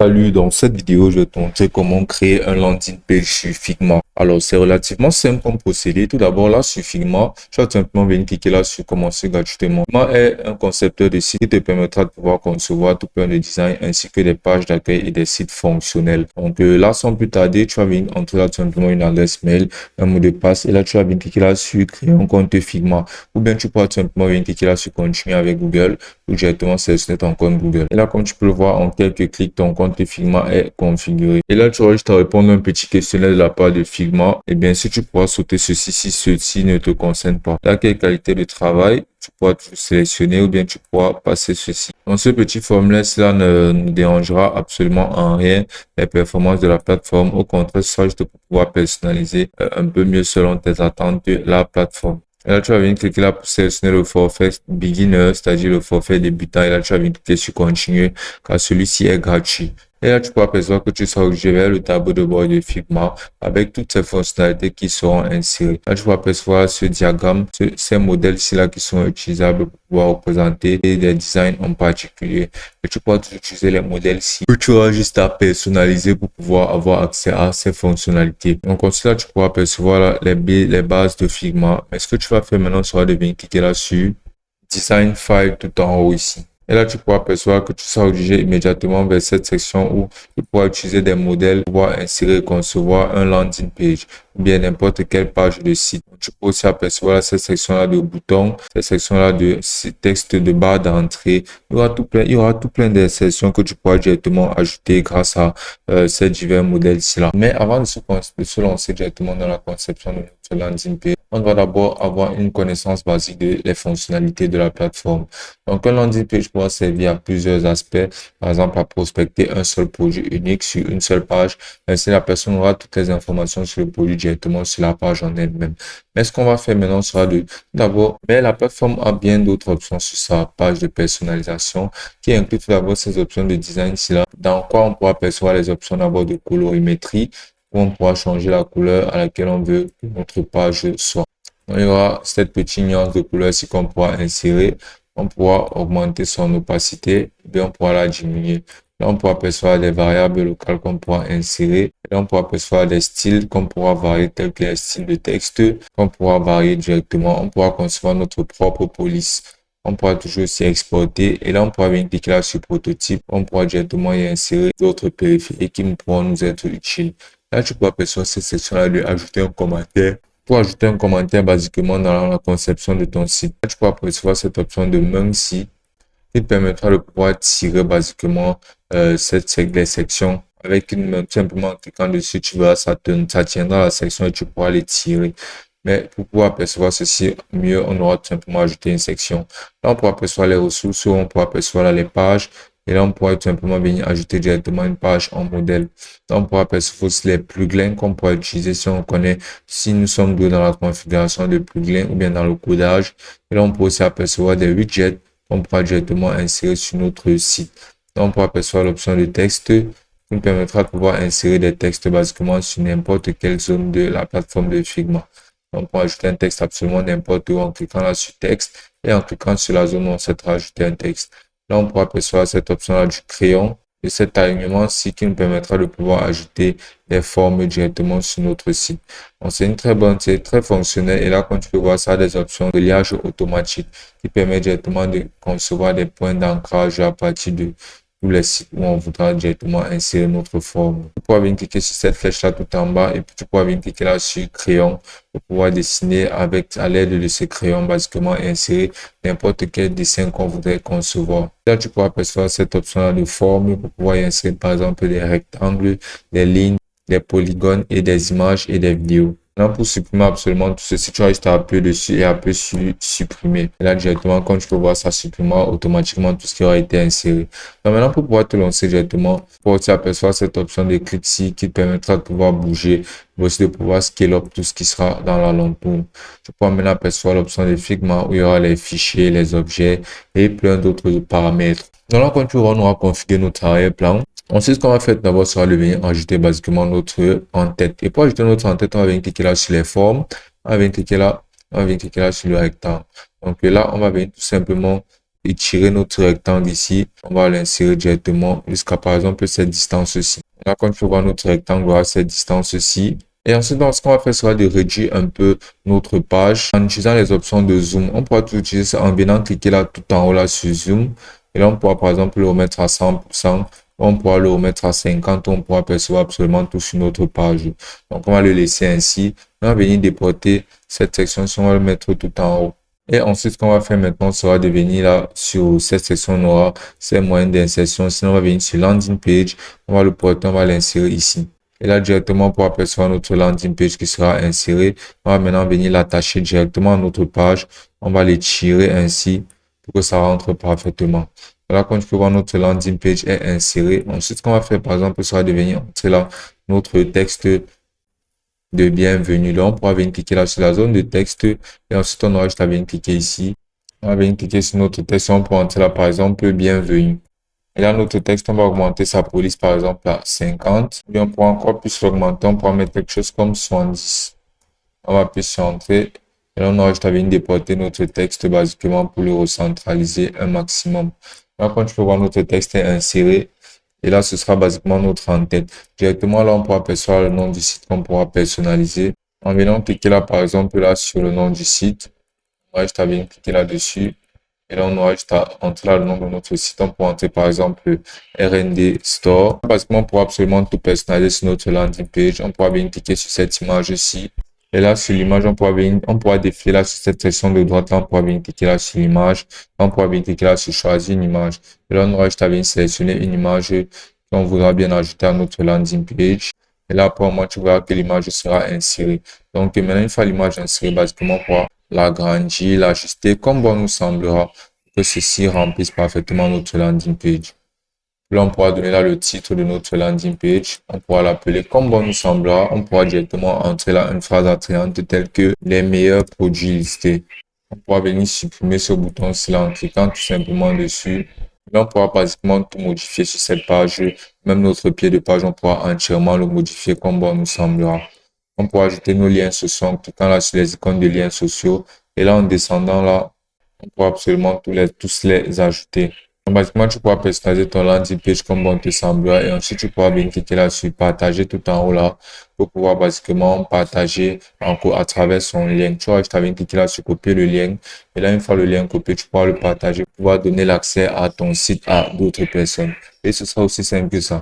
Salut, dans cette vidéo, je vais te montrer comment créer un landing page sur Figma. Alors, c'est relativement simple comme procédé. Tout d'abord, là, sur Figma, tu vas tout simplement venir cliquer là sur commencer gratuitement. Figma est un concepteur de site qui te permettra de pouvoir concevoir tout plein de designs ainsi que des pages d'accueil et des sites fonctionnels. Donc là, sans plus tarder, tu vas venir entrer là tout simplement une adresse mail, un mot de passe et là, tu vas venir cliquer là sur créer un compte Figma. Ou bien, tu pourras tout simplement venir cliquer là sur continuer avec Google ou directement sélectionner ton compte Google. Et là, comme tu peux le voir, en quelques clics, ton compte Figma est configuré. Et là, tu auras juste à répondre à un petit questionnaire de la part de Figma. Et bien sûr, tu pourras sauter ceci si ceci ne te concerne pas. Là, quelle qualité de travail, tu pourras tout sélectionner ou bien tu pourras passer ceci. Dans ce petit formulaire, cela ne dérangera absolument en rien les performances de la plateforme. Au contraire, ça juste pour pouvoir personnaliser un peu mieux selon tes attentes de la plateforme. Et là, tu vas venir cliquer là pour sélectionner le forfait beginner, c'est-à-dire le forfait débutant. Et là, tu vas venir cliquer sur continuer car celui-ci est gratuit. Et là, tu peux apercevoir que tu seras dirigé vers le tableau de bord de Figma avec toutes ces fonctionnalités qui seront insérées. Là, tu peux apercevoir ce diagramme, ces modèles-ci là qui sont utilisables pour pouvoir représenter des designs en particulier. Et tu pourras utiliser les modèles-ci que tu auras juste à personnaliser pour pouvoir avoir accès à ces fonctionnalités. Donc, ensuite, là, tu pourras apercevoir là, les bases de Figma. Mais ce que tu vas faire maintenant sera de venir cliquer là sur Design File tout en haut ici. Et là, tu pourras apercevoir que tu seras dirigé immédiatement vers cette section où tu pourras utiliser des modèles pour pouvoir insérer et concevoir un landing page ou bien n'importe quelle page de site. Tu peux aussi apercevoir cette section-là de boutons, cette section-là de texte de barre d'entrée. Il y aura tout plein de sections que tu pourras directement ajouter grâce à ces divers modèles-ci-là. Mais avant de se lancer directement dans la conception de notre landing page, on va d'abord avoir une connaissance basique des fonctionnalités de la plateforme. Donc, un landing page pourra servir à plusieurs aspects. Par exemple, à prospecter un seul produit unique sur une seule page. Ainsi, la personne aura toutes les informations sur le produit directement sur la page en elle-même. Mais ce qu'on va faire maintenant sera d'abord, mais la plateforme a bien d'autres options sur sa page de personnalisation qui inclut tout d'abord ces options de design ici là, dans quoi on pourra percevoir les options d'abord de colorimétrie, où on pourra changer la couleur à laquelle on veut que notre page soit. Donc, il y aura cette petite nuance de couleur ici qu'on pourra insérer. On pourra augmenter son opacité, bien on pourra la diminuer. Là, on pourra percevoir des variables locales qu'on pourra insérer. Là, on pourra percevoir des styles qu'on pourra varier, tels que les styles de texte, qu'on pourra varier directement. On pourra concevoir notre propre police. On pourra toujours aussi exporter. Et là, on pourra venir cliquer là sur prototype. On pourra directement y insérer d'autres périphériques qui pourront nous être utiles. Là, tu peux apercevoir cette section-là de ajouter un commentaire. Pour ajouter un commentaire basiquement dans la conception de ton site, là, tu peux apercevoir cette option de même si qui te permettra de pouvoir tirer basiquement les sections avec une main. Simplement en cliquant dessus, tu verras ça tiendra la section et tu pourras les tirer. Mais pour pouvoir apercevoir ceci mieux, on aura tout simplement ajouté une section. Là, on pourra apercevoir les ressources, on pourra apercevoir là les pages. Et là, on pourra tout simplement venir ajouter directement une page en modèle. Là, on pourra apercevoir aussi les plugins qu'on pourra utiliser si on connaît, si nous sommes deux dans la configuration de plugins ou bien dans le codage. Et là, on pourra aussi apercevoir des widgets qu'on pourra directement insérer sur notre site. Là, on pourra apercevoir l'option de texte qui nous permettra de pouvoir insérer des textes basiquement sur n'importe quelle zone de la plateforme de Figma. On pourra ajouter un texte absolument n'importe où en cliquant là sur texte et en cliquant sur la zone où on souhaitera ajouter un texte. Là, on pourra apercevoir cette option-là du crayon et cet alignement-ci qui nous permettra de pouvoir ajouter des formes directement sur notre site. Donc, c'est une très bonne, c'est très fonctionnel. Et là, comme tu peux voir, ça a des options de liage automatique qui permet directement de concevoir des points d'ancrage à partir de tous les sites où on voudra directement insérer notre forme. Tu pourras venir cliquer sur cette flèche-là tout en bas et puis tu pourras venir cliquer là sur crayon pour pouvoir dessiner à l'aide de ce crayon basiquement et insérer n'importe quel dessin qu'on voudrait concevoir. Là, tu pourras apercevoir cette option-là de forme pour pouvoir y insérer par exemple des rectangles, des lignes, des polygones et des images et des vidéos. Là, pour supprimer absolument tout ceci, tu as juste à appuyer dessus et appuyer sur supprimer. Et là, directement, comme tu peux voir, ça supprimera automatiquement tout ce qui aura été inséré. Donc, maintenant, pour pouvoir te lancer directement, pour aussi apercevoir cette option de clic ici qui te permettra de pouvoir bouger, mais aussi de pouvoir scale up tout ce qui sera dans la longue. Tu pourras maintenant apercevoir l'option de Figma où il y aura les fichiers, les objets et plein d'autres paramètres. Donc là, quand tu vois, on aura configuré notre arrière-plan. Ensuite, ce qu'on va faire d'abord sera de venir ajouter basiquement notre en-tête. Et pour ajouter notre en-tête, on va venir cliquer là sur les formes. On va venir cliquer là sur le rectangle. Donc là, on va venir tout simplement étirer notre rectangle ici. On va l'insérer directement jusqu'à par exemple cette distance-ci. Là, quand tu peux voir notre rectangle à cette distance-ci. Et ensuite, ce qu'on va faire sera de réduire un peu notre page en utilisant les options de zoom. On pourra tout utiliser ça en venant cliquer là tout en haut là sur zoom. Et là, on pourra par exemple le remettre à 100%. On pourra le remettre à 50. On pourra percevoir absolument tout sur notre page. Donc, on va le laisser ainsi. On va venir déporter cette section. Si on va le mettre tout en haut. Et ensuite, ce qu'on va faire maintenant sera de venir là sur cette section, on aura ces moyens d'insertion. Sinon, on va venir sur landing page. On va le porter, on va l'insérer ici. Et là, directement, pour apercevoir notre landing page qui sera insérée, on va maintenant venir l'attacher directement à notre page. On va l'étirer ainsi pour que ça rentre parfaitement. Voilà, quand tu peux voir notre landing page est insérée. Ensuite, ce qu'on va faire, par exemple, sera de venir entrer là notre texte de bienvenue. Là, on pourra venir cliquer là sur la zone de texte et ensuite on aura juste à venir cliquer ici. On va venir cliquer sur notre texte. On pourra entrer là par exemple bienvenue. Et là, notre texte, on va augmenter sa police par exemple à 50. Et on pourra encore plus l'augmenter. On pourra mettre quelque chose comme 70. On va appuyer sur entrée. Et là, on aura juste à venir déporter notre texte basiquement pour le recentraliser un maximum. Là, quand tu peux voir notre texte est inséré. Et là, ce sera basiquement notre en-tête. Directement, là, on pourra percevoir le nom du site qu'on pourra personnaliser. En venant cliquer là, par exemple, là, sur le nom du site, on va juste à venir cliquer là-dessus. Et là, on aura juste à entrer là le nom de notre site. On pourra entrer, par exemple, RND Store. Basiquement, on pourra absolument tout personnaliser sur notre landing page. On pourra venir cliquer sur cette image-ci. Et là, sur l'image, on pourra défiler là sur cette section de droite. Là, on pourra venir cliquer là sur l'image. On pourra venir cliquer là sur choisir une image. Et là, on aura juste à venir sélectionner une image qu'on voudra bien ajouter à notre landing page. Et là, après, moi, tu verras que l'image sera insérée. Donc, maintenant, une fois l'image insérée, basiquement, on pourra l'agrandir, l'ajuster comme bon nous semblera pour que ceci remplisse parfaitement notre landing page. Là, on pourra donner là le titre de notre landing page. On pourra l'appeler comme bon nous semblera. On pourra directement entrer là une phrase attrayante telle que les meilleurs produits listés. On pourra venir supprimer ce bouton-ci là en cliquant tout simplement dessus. Là, on pourra basiquement tout modifier sur cette page. Même notre pied de page, on pourra entièrement le modifier comme bon nous semblera. On pourra ajouter nos liens sociaux en cliquant là sur les icônes de liens sociaux. Et là, en descendant là, on pourra absolument tous les ajouter. Donc, basiquement, tu pourras personnaliser ton landing page comme bon te semblera. Et ensuite, tu pourras venir cliquer là sur partager tout en haut là pour pouvoir basiquement partager à travers son lien. Tu vois, je t'avais cliqué là sur copier le lien. Et là, une fois le lien copié, tu pourras le partager pour pouvoir donner l'accès à ton site à d'autres personnes. Et ce sera aussi simple que ça.